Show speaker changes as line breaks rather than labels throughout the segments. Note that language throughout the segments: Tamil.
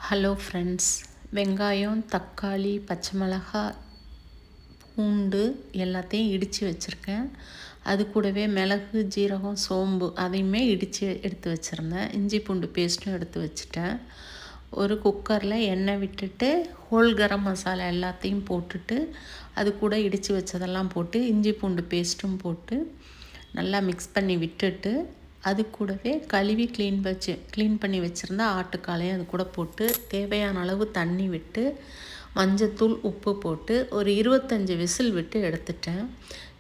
ஹலோ ஃப்ரெண்ட்ஸ், வெங்காயம், தக்காளி, பச்சை மிளகாய், பூண்டு எல்லாத்தையும் இடித்து வச்சுருக்கேன். அது கூடவே மிளகு, ஜீரகம், சோம்பு அதையுமே இடித்து எடுத்து வச்சுருந்தேன். இஞ்சி பூண்டு பேஸ்ட்டும் எடுத்து வச்சுட்டேன். ஒரு குக்கரில் எண்ணெய் விட்டுட்டு ஹோல் கரம் மசாலா எல்லாத்தையும் போட்டுட்டு அது கூட இடித்து வச்சதெல்லாம் போட்டு இஞ்சி பூண்டு பேஸ்ட்டும் போட்டு நல்லா மிக்ஸ் பண்ணி விட்டுட்டு அது கூடவே கழுவி க்ளீன் பண்ணி வச்சுருந்த ஆட்டுக்காலையும் அது கூட போட்டு தேவையான அளவு தண்ணி விட்டு மஞ்சத்தூள், உப்பு போட்டு ஒரு 25 விசில் விட்டு எடுத்துட்டேன்.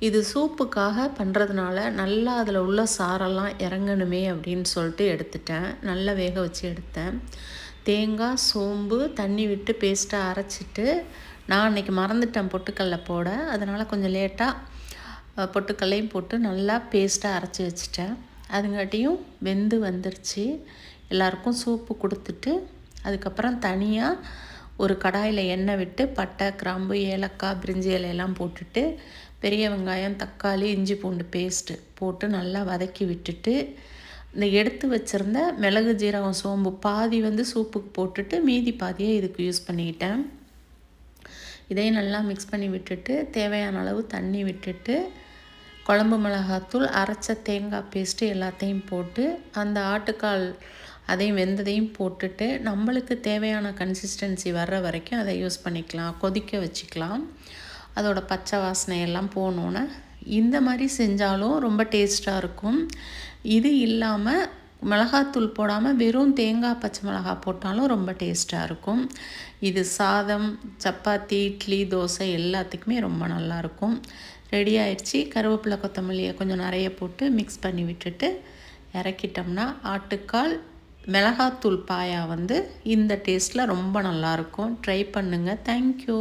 இது சூப்புக்காக பண்ணுறதுனால நல்லா அதில் உள்ள சாரெல்லாம் இறங்கணுமே அப்படின்னு சொல்லிட்டு எடுத்துட்டேன். நல்லா வேக வச்சு எடுத்தேன். தேங்காய், சோம்பு தண்ணி விட்டு பேஸ்ட்டாக அரைச்சிட்டு நான் அன்றைக்கி மறந்துட்டேன் பொட்டுக்கடலை போட. அதனால் கொஞ்சம் லேட்டாக பொட்டுக்கல்லையும் போட்டு நல்லா பேஸ்ட்டாக அரைச்சி வச்சுட்டேன். அதுங்காட்டியும் வெந்து வந்துருச்சு. எல்லாருக்கும் சூப்பு கொடுத்துட்டு அதுக்கப்புறம் தனியாக ஒரு கடாயில் எண்ணெய் விட்டு பட்டை, கிராம்பு, ஏலக்காய், பிரிஞ்சி இலையெல்லாம் போட்டுட்டு பெரிய வெங்காயம், தக்காளி, இஞ்சி பூண்டு பேஸ்ட்டு போட்டு நல்லா வதக்கி விட்டுட்டு இந்த எடுத்து வச்சுருந்த மிளகு, ஜீரகம், சோம்பு பாதி சூப்புக்கு போட்டுட்டு மீதி பாதியை இதுக்கு யூஸ் பண்ணிக்கிட்டேன். இதையும் நல்லா மிக்ஸ் பண்ணி விட்டுட்டு தேவையான அளவு தண்ணி விட்டுட்டு குழம்பு மிளகாத்தூள், அரைச்ச தேங்காய் பேஸ்ட்டு எல்லாத்தையும் போட்டு அந்த ஆட்டுக்கால் அதையும் வெந்ததையும் போட்டுட்டு நம்மளுக்கு தேவையான கன்சிஸ்டன்சி வர்ற வரைக்கும் அதை யூஸ் பண்ணிக்கலாம். கொதிக்க வச்சுக்கலாம். அதோட பச்சை வாசனை எல்லாம் போனோன்னே இந்த மாதிரி செஞ்சாலும் ரொம்ப டேஸ்ட்டாக இருக்கும். இது இல்லாமல் மிளகாத்தூள் போடாமல் வெறும் தேங்காய், பச்சை மிளகாய் போட்டாலும் ரொம்ப டேஸ்ட்டாக இருக்கும். இது சாதம், சப்பாத்தி, இட்லி, தோசை எல்லாத்துக்குமே ரொம்ப நல்லாயிருக்கும். ரெடி ஆயிடுச்சு. கருவேப்பிலை, கொத்தமல்லியை கொஞ்சம் நிறைய போட்டு மிக்ஸ் பண்ணி விட்டுட்டு இறக்கிட்டோம்னா ஆட்டுக்கால் மிளகாத்தூள் பாயா இந்த டேஸ்ட்டில் ரொம்ப நல்லாயிருக்கும். ட்ரை பண்ணுங்கள். தேங்க்யூ.